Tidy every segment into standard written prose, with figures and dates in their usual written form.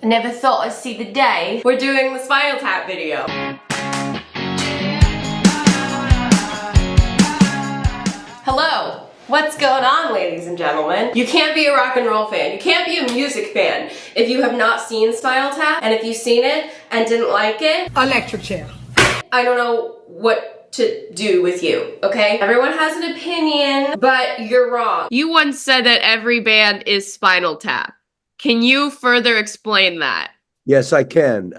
I never thought I'd see the day we're doing the Spinal Tap video. Hello, what's going on, ladies and gentlemen? You can't be a rock and roll fan, you can't be a music fan if you have not seen Spinal Tap, and if you've seen it and didn't like it, electric chair. I don't know what to do with you, okay? Everyone has an opinion, but you're wrong. You once said that every band is Spinal Tap. Can you further explain that? Yes, I can.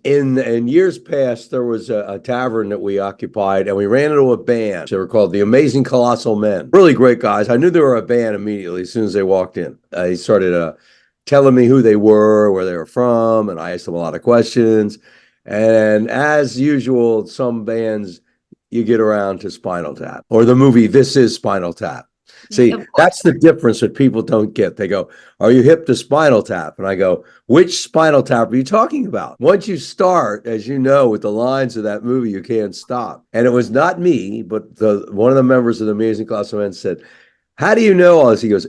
In years past, there was a tavern that we occupied, and we ran into a band. They were called the Amazing Colossal Men. Really great guys. I knew they were a band immediately as soon as they walked in. They started telling me who they were, where they were from, and I asked them a lot of questions. And as usual, some bands, you get around to Spinal Tap, or the movie This Is Spinal Tap. See, that's the difference that people don't get. They go, are you hip to Spinal Tap? And I go, which Spinal Tap are you talking about? Once you start, as you know, with the lines of that movie, you can't stop. And it was not me, but one of the members of the Amazing Colossal Men said, how do you know all this? He goes,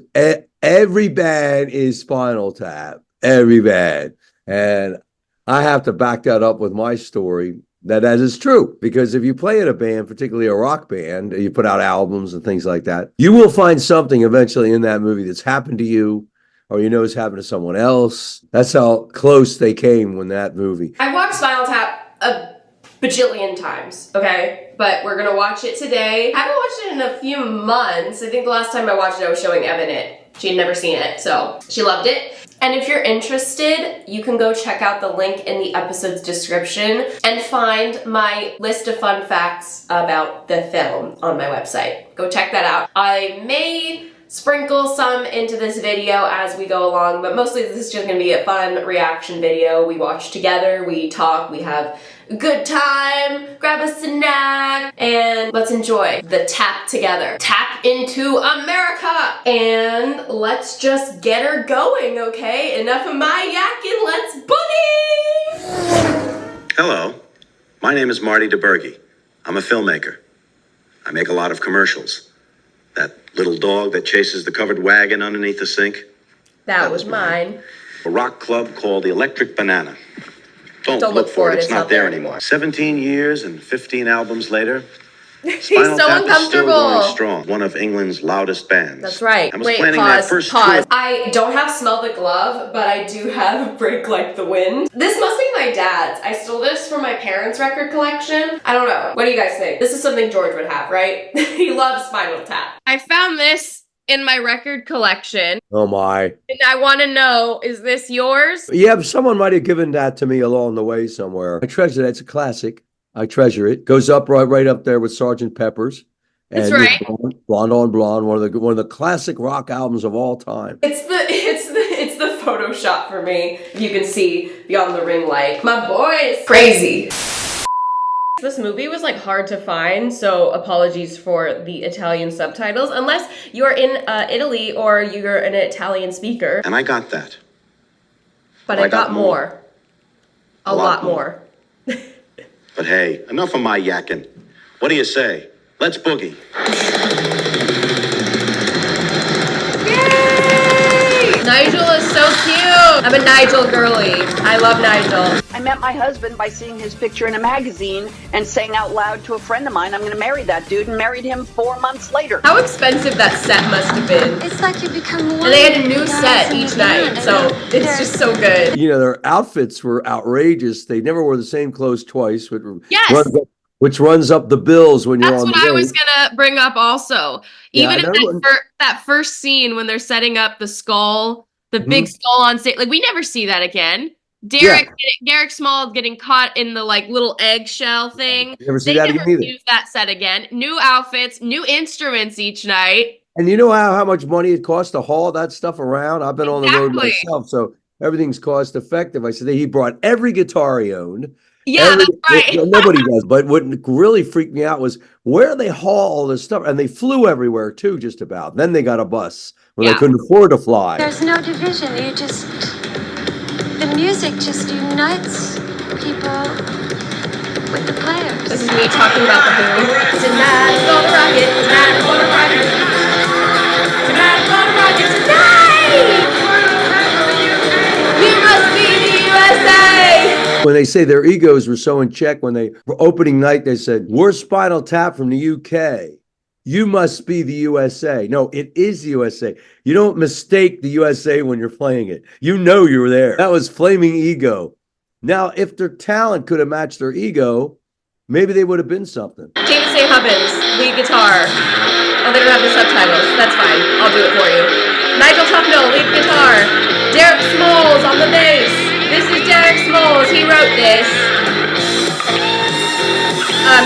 every band is Spinal Tap, every band. And I have to back that up with my story. That is true, because if you play in a band, particularly a rock band, you put out albums and things like that, you will find something eventually in that movie that's happened to you, or you know it's happened to someone else. That's how close they came when that movie. I watched Spinal Tap a bajillion times, okay? But we're gonna watch it today. I haven't watched it in a few months. I think the last time I watched it, I was showing Evan it. She had never seen it, so she loved it. And if you're interested, you can go check out the link in the episode's description and find my list of fun facts about the film on my website. Go check that out. I may sprinkle some into this video as we go along, but mostly this is just gonna be a fun reaction video. We watch together, we talk, we have a good time, grab a snack, and let's enjoy the tap together. Tap into America! And let's just get her going, okay? Enough of my yakking, let's boogie! Hello, my name is Marty DeBerge. I'm a filmmaker. I make a lot of commercials. That little dog that chases the covered wagon underneath the sink. That was mine. A rock club called the Electric Banana. Don't look for it, it's not there anymore. 17 years and 15 albums later, He's Spinal so Tap is still uncomfortable. going strong. One of England's loudest bands. That's right. I was Wait, planning pause, that first pause. tour. I don't have Smell the Glove, but I do have Break Like the Wind. This must be my dad's. I stole this from my parents' record collection. I don't know. What do you guys think? This is something George would have, right? He loves Spinal Tap. I found this in my record collection, Oh my. and I want to know, is this yours? Yeah, someone might have given that to me along the way somewhere. I treasure that. It's a classic. I treasure it. Goes up right up there with Sgt. Pepper's. That's And right. Blonde on Blonde, one of the classic rock albums of all time. It's the Photoshop for me. You can see beyond the ring light. My boy is crazy. This movie was like hard to find, so apologies for the Italian subtitles, unless you're in Italy or you're an Italian speaker. And I got that. But Well, I got more. A lot more. But hey, enough of my yakking. What do you say? Let's boogie. Yay! Nigel is so cute! I'm a Nigel girly. I love Nigel. I met my husband by seeing his picture in a magazine and saying out loud to a friend of mine, I'm going to marry that dude, and married him 4 months later. How expensive that set must have been. It's like you become one. And they had a new set each night, so it's just so good. You know, their outfits were outrageous. They never wore the same clothes twice, Yes. which runs up the bills when you're That's on what the I road. was gonna bring up also. Yeah, Even I in know. that first scene when they're setting up the skull, the big skull on stage, like we never see that again. Derek Small getting caught in the like little eggshell thing. You never see They that never again either. use that set again. New outfits, new instruments each night. And you know how much money it costs to haul that stuff around? I've been on the road Exactly. myself, so everything's cost effective. I said he brought every guitar he owned. Yeah, that's right. Nobody does. But what really freaked me out was where they haul all this stuff. And they flew everywhere too, just about. Then they got a bus when they couldn't afford to fly. There's no division. The music just unites people with the players. This is me talking about the Who. Tonight I'm gonna rock it. Tonight I'm gonna rock it. Tonight I'm gonna rock it. Tonight! You must be the When they say their egos were so in check, when they were opening night, they said, we're Spinal Tap from the UK. You must be the USA. No, it is the USA. You don't mistake the USA when you're playing it. You know you were there. That was flaming ego. Now, if their talent could have matched their ego, maybe they would have been something. James A. Hubbins, lead guitar. Oh, they don't have the subtitles. That's fine. I'll do it for you. Nigel Tufnell, lead guitar. Derek Smalls on the bass. This is Derek Smalls. He wrote this.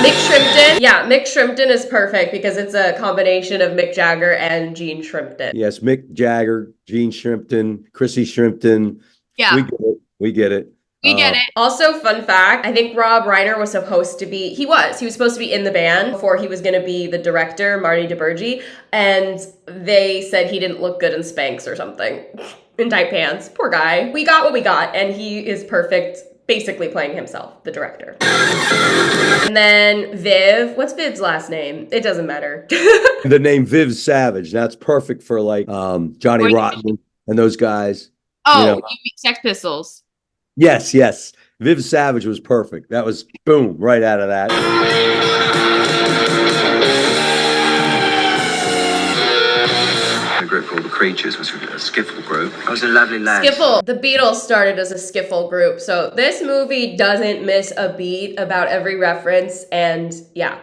Mick Shrimpton. Yeah, Mick Shrimpton is perfect because it's a combination of Mick Jagger and Gene Shrimpton. Yes, Mick Jagger, Gene Shrimpton, Chrissy Shrimpton. Yeah. We get it. We get it. Also, fun fact, I think Rob Reiner was supposed to be, he was supposed to be in the band before he was going to be the director, Marty DiBergi, and they said he didn't look good in Spanx or something, in tight pants. Poor guy. We got what we got, and he is perfect, basically playing himself, the director. And then Viv, what's Viv's last name? It doesn't matter. The name Viv Savage, that's perfect for like Johnny Rotten and those guys. Oh, you know. you mean Sex Pistols. Yes. Viv Savage was perfect. That was boom, right out of that. A group called The Creatures was a skiffle group. I was a lovely lad. Skiffle. The Beatles started as a skiffle group, so this movie doesn't miss a beat about every reference, and yeah.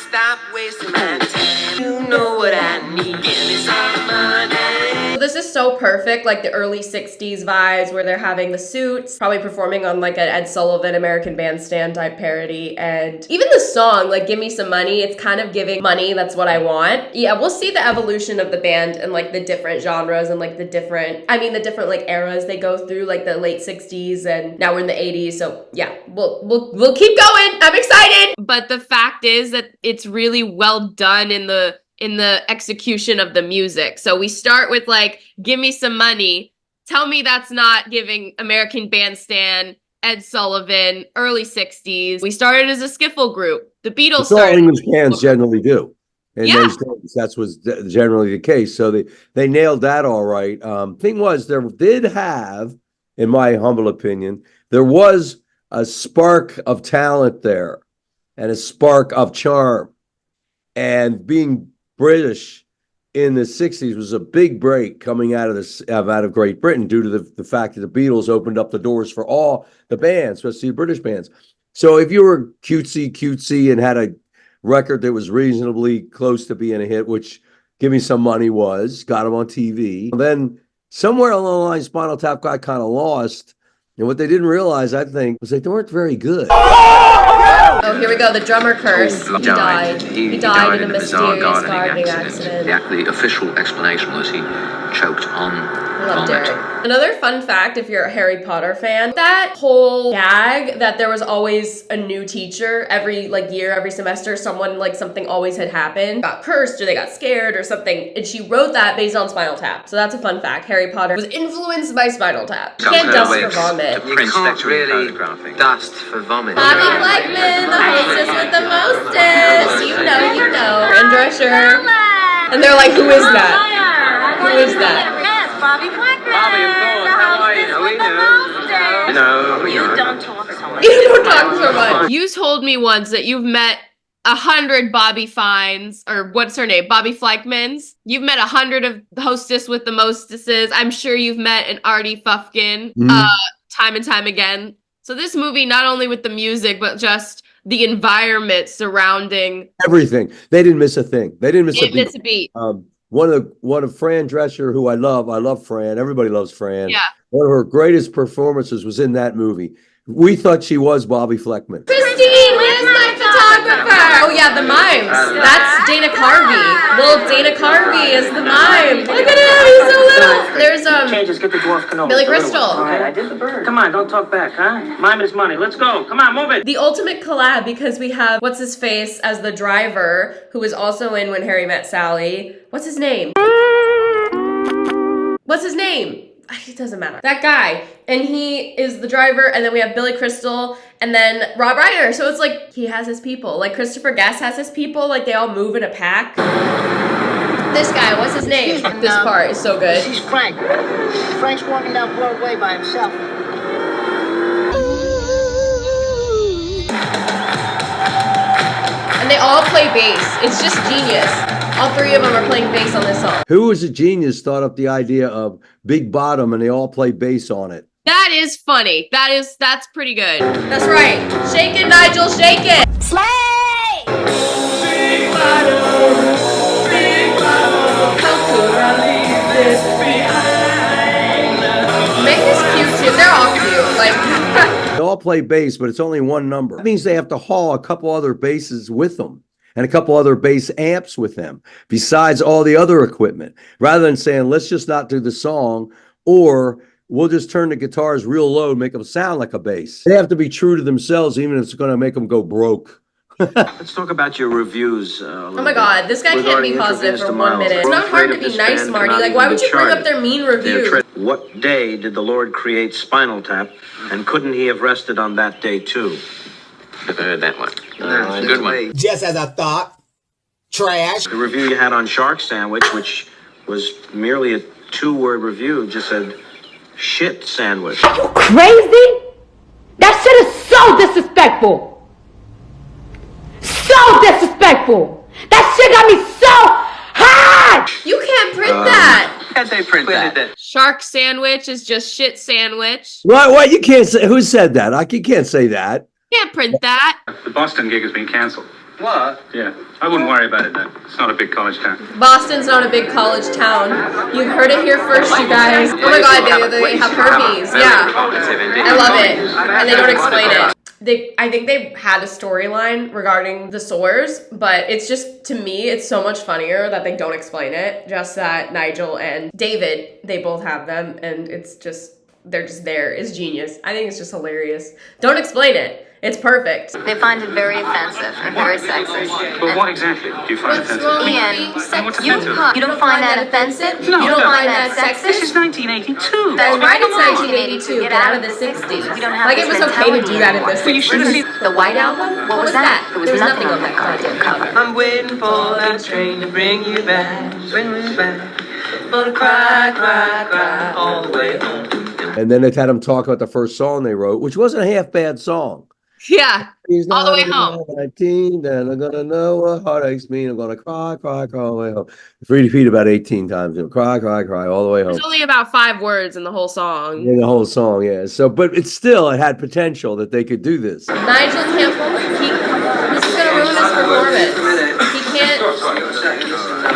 Stop wasting my time. You know what I need. Give me some money. This is so perfect, like the early 60s vibes where they're having the suits, probably performing on like an Ed Sullivan American Bandstand type parody, and even the song, like Give Me Some Money, it's kind of giving money, that's what I want. Yeah, we'll see the evolution of the band and like the different genres and like the different like eras they go through, like the late 60s and now we're in the 80s, so yeah, we'll keep going. I'm excited! But the fact is that it's really well done in the execution of the music. So we start with like, give me some money. Tell me that's not giving American Bandstand, Ed Sullivan, early 60s. We started as a skiffle group. The Beatles That's all started. English bands generally do. In those days, that was generally the case. So they nailed that all right. Thing was, there did have, in my humble opinion, there was a spark of talent there and a spark of charm. And being British in the 60s was a big break coming out of Great Britain due to the fact that the Beatles opened up the doors for all the bands, especially the British bands. So if you were cutesy and had a record that was reasonably close to being a hit, which Give Me Some Money was, got them on TV. Then somewhere along the line, Spinal Tap got kind of lost. And what they didn't realize, I think, was they weren't very good. Oh, here we go, the drummer curse. He died. He died in a mysterious gardening accident. The official explanation was he choked on I love vomit. Derek. Another fun fact, if you're a Harry Potter fan, that whole gag that there was always a new teacher every year, every semester, something always had happened, got cursed or they got scared or something, and she wrote that based on Spinal Tap. So that's a fun fact. Harry Potter was influenced by Spinal Tap. You can't dust for vomit. You can't really dust for vomit. Bobby Fleckman, the hostess with the mostest. You know. Fran Drescher. And they're like, who is that? Who is that? Bobby Fleckman. Bobby, of course. How are you? We know. You don't talk so much. You don't talk so much. You told me once that you've met 100 Bobby Fines, or what's her name? Bobby Fleckmans. You've met 100 of the hostess with the mostesses. I'm sure you've met an Artie Fufkin time and time again. So this movie, not only with the music, but just the environment surrounding Everything. They didn't miss a thing. They didn't miss a beat. beat. One of Fran Drescher, who I love Fran. Everybody loves Fran. Yeah. One of her greatest performances was in that movie. We thought she was Bobby Fleckman. Christine, where's my photographer? Oh yeah, the mimes. That's Dana Carvey. Well, Dana Carvey is the mime. Look at him, he's so little. There's Changes, get the dwarf canola. Billy Crystal. All right, I did the bird. Come on, don't talk back, huh? Mime is money. Let's go. Come on, move it. the ultimate collab because we have what's his face as the driver who was also in When Harry Met Sally. What's his name? It doesn't matter. That guy. And he is the driver, and then we have Billy Crystal, and then Rob Reiner. So it's like, he has his people. Like Christopher Guest has his people. Like, they all move in a pack. This guy, what's his name? This part is so good. He's Frank. Frank's walking down Broadway by himself. they all play bass. It's just genius. All three of them are playing bass on this song. Who was a genius thought up the idea of Big Bottom and they all play bass on it? That is funny. That's pretty good. That's right. Shake it, Nigel, shake it. Slay! Big bottom, big bottom. How could I leave this behind? Make this cute too. They're all cute. Like They all play bass, but it's only one number. That means they have to haul a couple other basses with them and a couple other bass amps with them, besides all the other equipment. Rather than saying, let's just not do the song, or we'll just turn the guitars real low and make them sound like a bass. They have to be true to themselves, even if it's going to make them go broke. Let's talk about your reviews. oh my god, this guy can't be positive for 1 minute. It's not hard to be nice, Marty. Like, why would you bring up their mean reviews? What day did the Lord create Spinal Tap, and couldn't he have rested on that day too? I've heard that one. Good one. Just as I thought. Trash. The review you had on Shark Sandwich, which was merely a 2-word review, just said, shit sandwich. Are you crazy? That shit is so disrespectful. So disrespectful. That shit got me so hot. You can't print that. Can't they print that? Shark sandwich is just shit sandwich. What? You can't say, who said that? You can't say that. Can't print that. The Boston gig has been cancelled. What? Yeah, I wouldn't worry about it then. It's not a big college town. Boston's not a big college town. You've heard it here first, you guys. Oh my god, they have herpes. Yeah. I love it. And they don't explain it. I think they had a storyline regarding the sores, but it's just, to me, it's so much funnier that they don't explain it. Just that Nigel and David, they both have them, and it's just, they're just there. It's genius. I think it's just hilarious. Don't explain it. It's perfect. They find it very offensive and very sexist. But what exactly do you find What's offensive? wrong Ian, with being What's you, offensive? you don't find that offensive? No, you don't no. find that This is sexist? 1982. That's right, it's Come on. 1982. Get out of the 60s. We don't have Like, it this was okay to do that in the mentality 60s. you should have seen- The White Album? What was that? There was nothing on that goddamn cover. I'm waiting for that train to bring you back. Bring me back. But cry, cry, cry all the way home. And then they had them talk about the first song they wrote, which wasn't a half bad song. Yeah. He's All the not way home. 19, then I'm gonna know what heartaches mean. I'm gonna cry, cry, cry all the way home. Repeat about 18 times. Cry, cry, cry all the way home. There's only about 5 words in the whole song. In the whole song, yeah. So, but it had potential that they could do this. Nigel can't. This is gonna ruin his performance. He can't.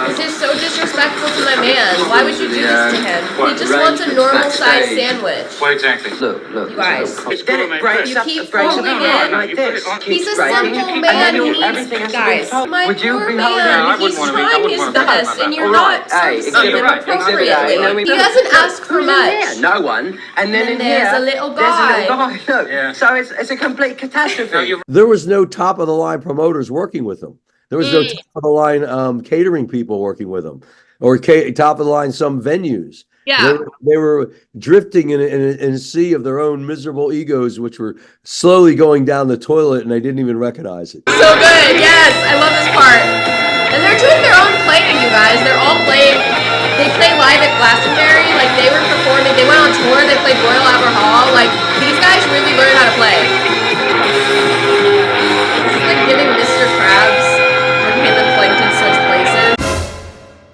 This is so disrespectful to my man. Why would you do this to him? He just wants a normal sized sandwich. What exactly? Look. You guys. Then it breaks You up, keep breaks folding apart it. like this. He's a Keeps breaking. simple And man. then He everything needs, has to be guys. told. My Would you poor be holding man. out? He's I trying wouldn't his want to be best, and you're All not right, hey, so you're right. appropriately. Exhibit A. He doesn't ask for much. No one. And then in there's here, a little there's a little guy. guy. Look, Yeah. so it's a complete catastrophe. There was no top of the line promoters working with them. There was no top of the line catering people working with them, or top of the line some venues. Yeah. They were drifting in a sea of their own miserable egos, which were slowly going down the toilet, and they didn't even recognize it. So good. Yes, I love this part. And they're doing their own playing, you guys. They're all playing. They play live at Glastonbury. Like, they were performing. They went on tour. They played Royal Albert Hall. Like, these guys really learned how to play. This is like giving Mr. Krabs or Caleb Plankton switch places.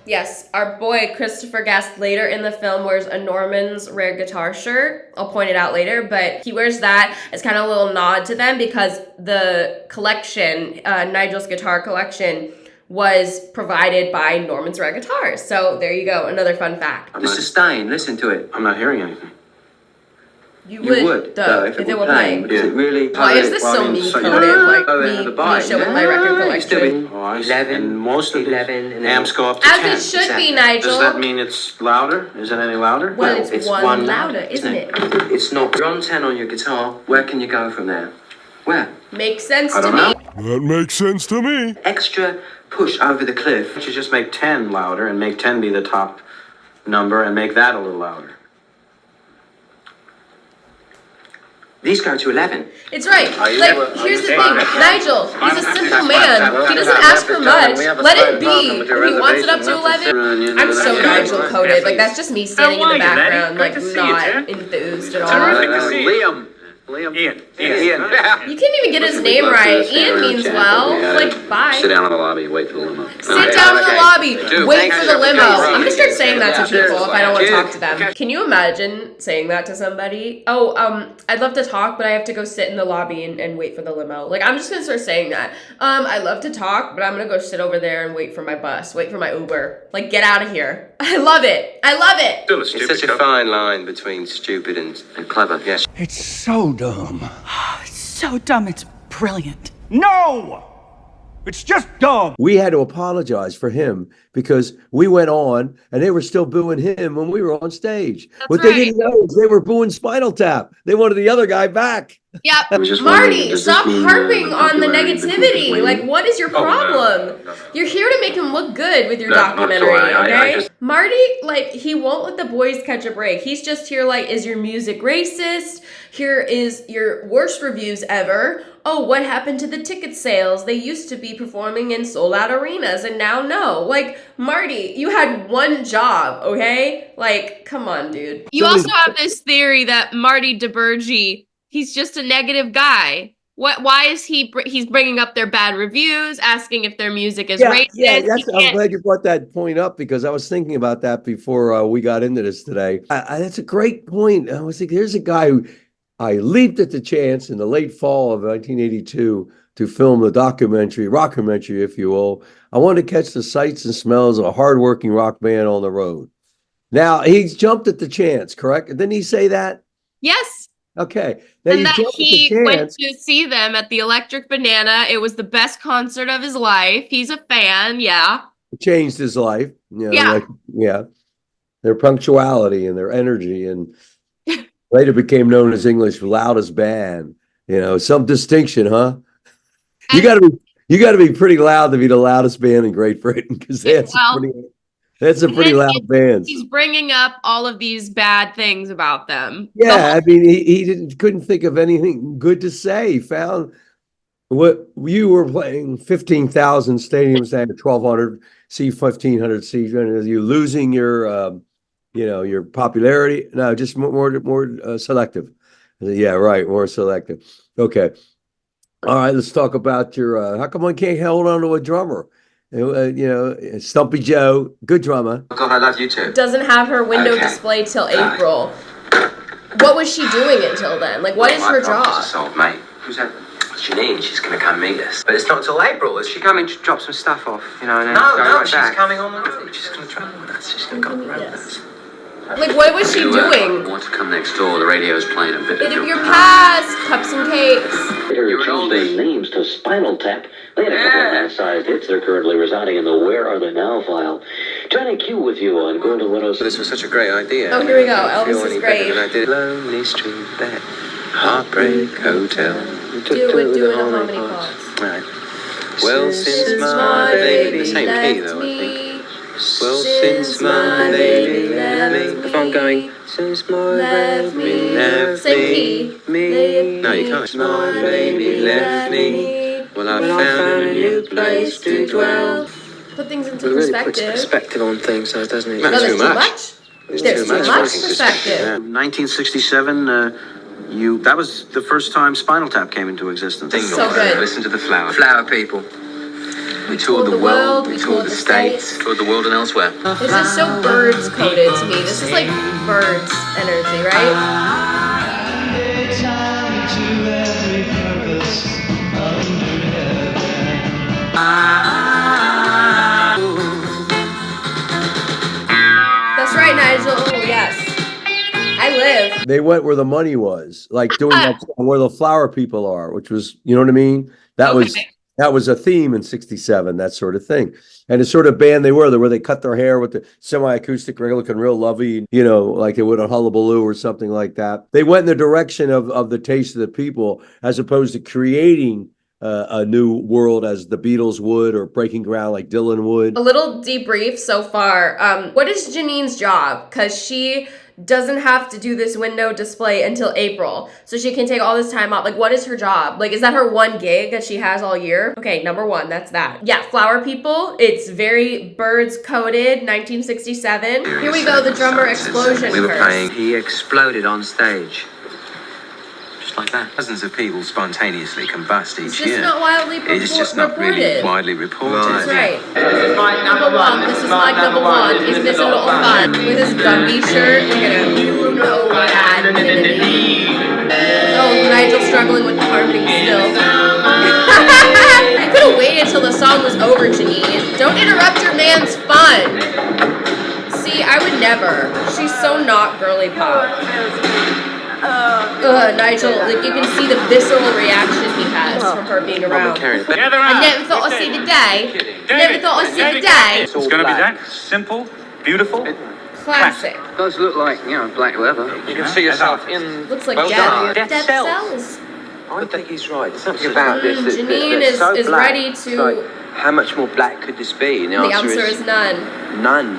Yes, our boy Christopher Guest later in the film wears a Norman's Rare Guitar shirt. I'll point it out later, but he wears that as kind of a little nod to them because the collection, Nigel's guitar collection, was provided by Norman's Rare Guitars. So there you go, another fun fact. The sustain, listen to it. I'm not hearing anything. You would, though, if it were playing. Is it really? Why is this so me-coded? Like me showing my record collection. Oh, I see. 11, And most of the 11, and then- amps go up to 10. As it should be, Nigel. Does that mean it's louder? Is it any louder? Well, it's one louder, isn't it? It's not. You're on 10 on your guitar. Where can you go from there? Where? Makes sense I to don't me. know. That makes sense to me. Extra push over the cliff. Why don't you just make 10 louder and make 10 be the top number and make that a little louder? These go to 11. It's right. Are you Like, able- are here's you the saying thing. that? Nigel, he's a simple man. He doesn't ask for much. Let it be. If he wants it up to 11, I'm so Nigel coded. Like, that's just me standing in the background, like, not enthused at all. Terrific to see. Liam. Liam. Ian. You can't even get his name right. Ian means well. Like, bye. Sit down in the lobby, wait for the limo. Sit down in the lobby. Wait for the limo. I'm gonna start saying that to people if I don't want to talk to them. Can you imagine saying that to somebody? Oh, I'd love to talk, but I have to go sit in the lobby and wait for the limo. Like, I'm just gonna start saying that. I love to talk, but I'm gonna go sit over there and wait for my bus, wait for my Uber. Like, get out of here. I love it. I love it. Still a stupid It's such a fine line between stupid and clever. Yes. It's so dumb. It's so dumb, it's brilliant. No! It's just dumb. We had to apologize for him because we went on and they were still booing him when we were on stage. What they didn't know is they were booing Spinal Tap. They wanted the other guy back. Yep. Marty, stop harping on the negativity. Like, what is your problem? You're here to make him look good with your documentary, okay? Marty, like, he won't let the boys catch a break. He's just here like, is your music racist? Here is your worst reviews ever. Oh, what happened to the ticket sales? They used to be performing in sold-out arenas, and now no. Like, Marty, you had one job, okay? Like, come on, dude. You also have this theory that Marty DeBurgi, he's just a negative guy. Why is he's bringing up their bad reviews, asking if their music is racist? Yeah, I'm glad you brought that point up because I was thinking about that before we got into this today. That's a great point. I was thinking, here's a guy who I leaped at the chance in the late fall of 1982 to film a rockumentary, if you will. I wanted to catch the sights and smells of a hardworking rock band on the road. Now, he's jumped at the chance, correct? Didn't he say that? Yes. Okay. Now, And that he went to see them at the Electric Banana. It was the best concert of his life. He's a fan, yeah. It changed his life. Their punctuality and their energy, and later became known as English's loudest band. Some distinction, huh? You got to be pretty loud to be the loudest band in Great Britain because that's a pretty loud band. He's bringing up all of these bad things about them. Yeah, I mean, he couldn't think of anything good to say. He found what you were playing 15,000 stadiums down to 1,200 seat, 1,500 seats, and you losing your your popularity. No, just more selective. Yeah, right, more selective. Okay. All right, let's talk about your how come one can't hold on to a drummer? Stumpy Joe, good drummer. Oh God, I love you too. Doesn't have her window display till April. What was she doing until then? Like, what is her job? Solved, mate. Who's that? Janine, she's going to come meet us. But it's not till April. Is she coming to drop some stuff off, and then go she's back? coming on the road. She's going to travel with us. She's going to go on the road with us. Like, what was she doing? Want to come next door? The radio's playing a bit of your past, cups and cakes. Later changed their names to Spinal Tap. They had a couple of man-sized hits. They're currently residing in the Where Are They Now file. Johnny Q with you on Golden Widows. This was such a great idea. Oh, here we go. Elvis is great. I did Lonely Street, that Heartbreak Hotel. Do it in a harmony part. Right. Well, since my baby, the same key though, I think. Well, since my baby left me. If I'm going, since my baby left me. No, you can't. My baby left me. Well, I found a new place to dwell. Put things into perspective. Puts perspective on things, doesn't it? No, there's too much. There's too much perspective. 1967, that was the first time Spinal Tap came into existence. So good. Listen to the flower people. We toured the world, we toured the States, toured the world and elsewhere. This is so Birds coded to me. This is like Birds energy, right? That's right, Nigel. Yes. I live. They went where the money was, like doing that song Where the Flower People Are, which was, you know what I mean? That was a theme in '67, that sort of thing. And the sort of band they were, where they cut their hair with the semi-acoustic, looking real lovely, like they would on Hullabaloo or something like that. They went in the direction of the taste of the people, as opposed to creating a new world as the Beatles would, or breaking ground like Dylan would. A little debrief so far. What is Janine's job? Because she doesn't have to do this window display until April. So she can take all this time off. Like, what is her job? Like, is that her one gig that she has all year? Okay, number one, that's that. Yeah, Flower People. It's very Birds coded, 1967. Here we go, the drummer explosion. We were playing. He exploded on stage. like that. Dozens of people spontaneously combust It's each just year. not widely It's just not really reported. widely reported. That's right. Number one. This is like number one. Isn't this a lot of fun? With his Gumby shirt, look at him. You know what I need. Oh, Nigel's struggling with the harmony still. You could have waited till the song was over, Janine. Don't interrupt your man's fun. See, I would never. She's so not girly pop. Nigel, like you can see the visceral reaction he has from her being around. I never thought I'd see the day. Never thought I'd see the day. It's gonna be that simple, beautiful. Classic. It does look like, black leather. You can see yourself in... Looks like well death. done. Death cells. I think he's right. There's something about this Janine that's so is black. ready It's to... like, how much more black could this be? And The answer is none. None.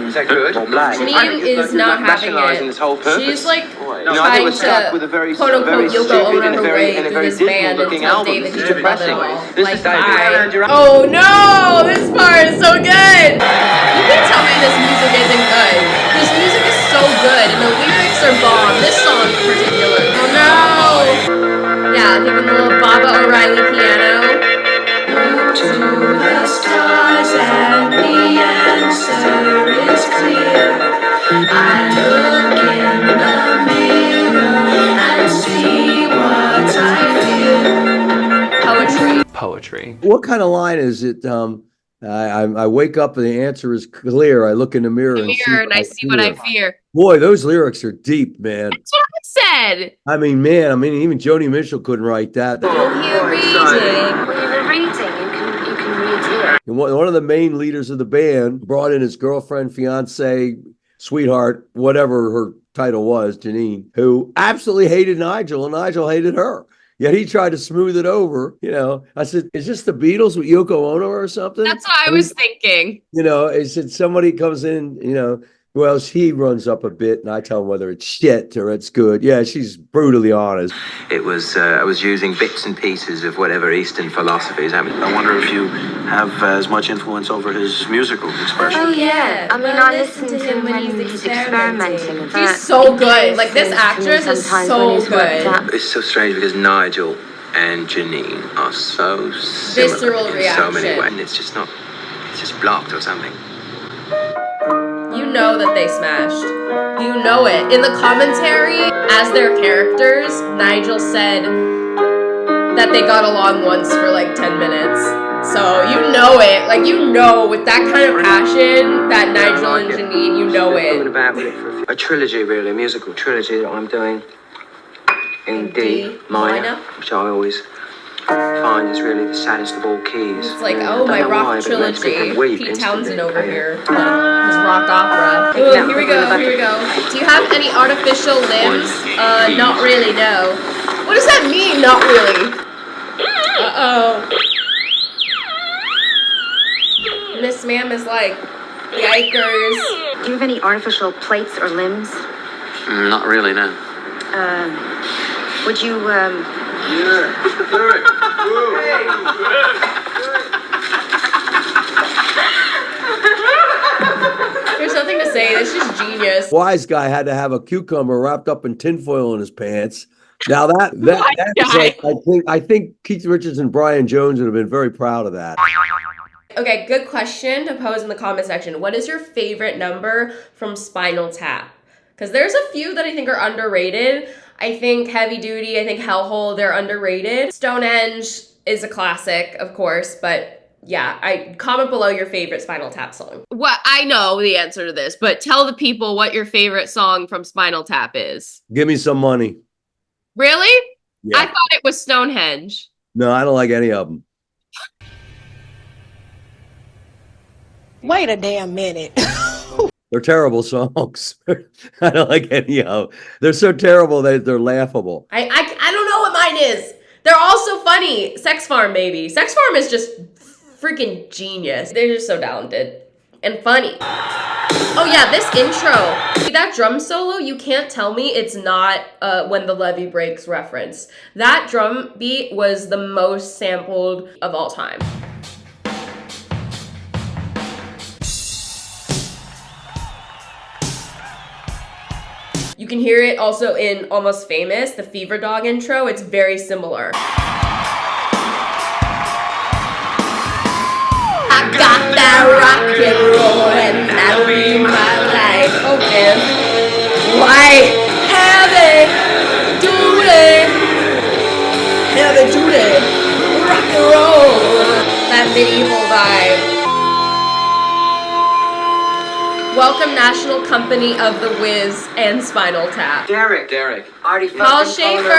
Is that good? More black. Janine is not having This whole it. purpose. She's like I think trying we're stuck with to a very, quote unquote very Yoko stupid Ono and her very, way and a through very this band dismal looking until album. David This is Teacher loved it depressing. all. This Like, is David bye. Oh no! This part is so good! You can't tell me this music isn't good. This music is so good and the lyrics are bomb. This song in particular. Oh no! Yeah, give him a little Baba O'Reilly piano. To the stars and the answer is clear. I look in the mirror and see what I feel. Poetry. What kind of line is it? I wake up and the answer is clear. I look in the mirror and see what I fear. Boy, those lyrics are deep, man. That's what I said. I mean, even Joni Mitchell couldn't write that. You're reading. You're reading. You can read here. And one of the main leaders of the band brought in his girlfriend, fiance, sweetheart, whatever her title was, Janine, who absolutely hated Nigel, and Nigel hated her. Yet he tried to smooth it over. I said, is this the Beatles with Yoko Ono or something? That's what I was thinking. I said, somebody comes in, well, he runs up a bit, and I tell him whether it's shit or it's good. Yeah, she's brutally honest. It was, I was using bits and pieces of whatever Eastern philosophies. I wonder if you have as much influence over his musical expression. Oh yeah. I mean, I listened to him when he's experimenting. She's so good. Like, this actress is so good. It's so strange because Nigel and Janine are so similar Visceral in so many reaction. ways. And it's just blocked or something. You know that they smashed. You know it. In the commentary, as their characters, Nigel said that they got along once for like 10 minutes. So you know it. Like, with that kind of passion, that Nigel and Janine, you know it. About it for a trilogy, really, a musical trilogy that I'm doing in D minor, which I always find is really the saddest of all keys. It's like, oh, my rock trilogy. Pete Townsend over here. His rock opera. Ooh, here we go. Do you have any artificial limbs? Not really, no. What does that mean, not really? Uh-oh. Miss Ma'am is like, yikers. Do you have any artificial plates or limbs? Not really, no. Would you, There's nothing to say. This is genius. Wise guy had to have a cucumber wrapped up in tinfoil in his pants. Now that's like, I think Keith Richards and Brian Jones would have been very proud of that. Okay, good question to pose in the comment section. What is your favorite number from Spinal Tap? Because there's a few that I think are underrated. I think Heavy Duty, I think Hellhole, they're underrated. Stonehenge is a classic, of course, but yeah, comment below your favorite Spinal Tap song. Well, I know the answer to this, but tell the people what your favorite song from Spinal Tap is. Give me some money. Really? Yeah. I thought it was Stonehenge. No, I don't like any of them. Wait a damn minute. They're terrible songs. I don't like any of them. They're so terrible that they're laughable. I don't know what mine is. They're all so funny. Sex Farm, baby. Sex Farm is just freaking genius. They're just so talented and funny. Oh yeah, this intro. See, that drum solo, you can't tell me it's not When the Levee Breaks reference. That drum beat was the most sampled of all time. You can hear it also in Almost Famous, the Fever Dog intro. It's very similar. I got that rock and roll and that'll be my life. Oh man. Why? Heavy duty, rock and roll. That medieval vibe. Welcome National Company of the Wiz and Spinal Tap. Derek. Artie Paul fucking Schaefer.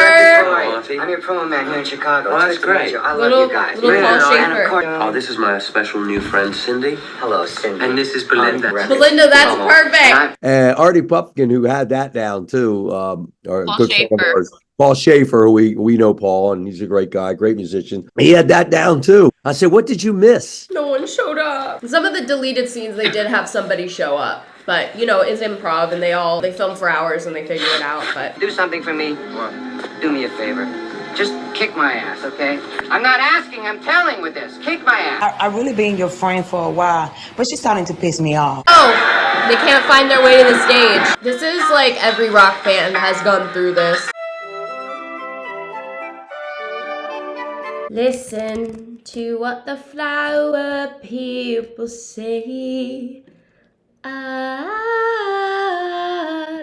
I'm your promo man here in Chicago. Oh, that's great. I love Little- you guys. little Paul Schaefer. Oh, this is my special new friend, Cindy. Hello, Cindy. And this is Belinda. Belinda, that's perfect. And Artie Pumpkin, who had that down too, or a Paul good friend of Schaefer. ours. Paul Schaefer, who we know Paul, and he's a great guy, great musician. He had that down too. I said, what did you miss? No one showed up. Some of the deleted scenes, they did have somebody show up. But, you know, it's improv, and they film for hours and they figure it out, but... Do something for me. What? Do me a favor. Just kick my ass, okay? I'm not asking, I'm telling with this. Kick my ass. I really been your friend for a while, but she's starting to piss me off. Oh! They can't find their way to the stage. This is like every rock band has gone through this. Listen to what the flower people say.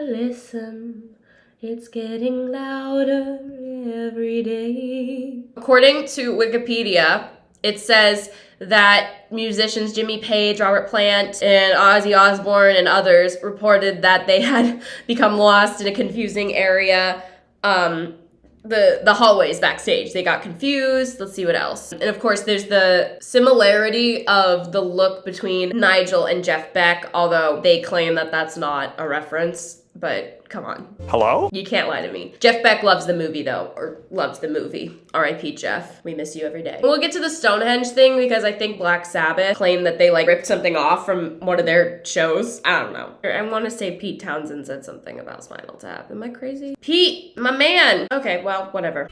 Listen, it's getting louder every day. According to Wikipedia, it says that musicians Jimmy Page, Robert Plant, and Ozzy Osbourne and others reported that they had become lost in a confusing area. The hallways backstage. They got confused. Let's see what else. And of course, there's the similarity of the look between Nigel and Jeff Beck, although they claim that that's not a reference. But come on. Hello? You can't lie to me. Jeff Beck loves the movie though, or loves the movie. R.I.P. Jeff. We miss you every day. We'll get to the Stonehenge thing because I think Black Sabbath claimed that they like ripped something off from one of their shows. I don't know. I want to say Pete Townsend said something about Spinal Tap. Am I crazy? Pete, my man. Okay, well, whatever.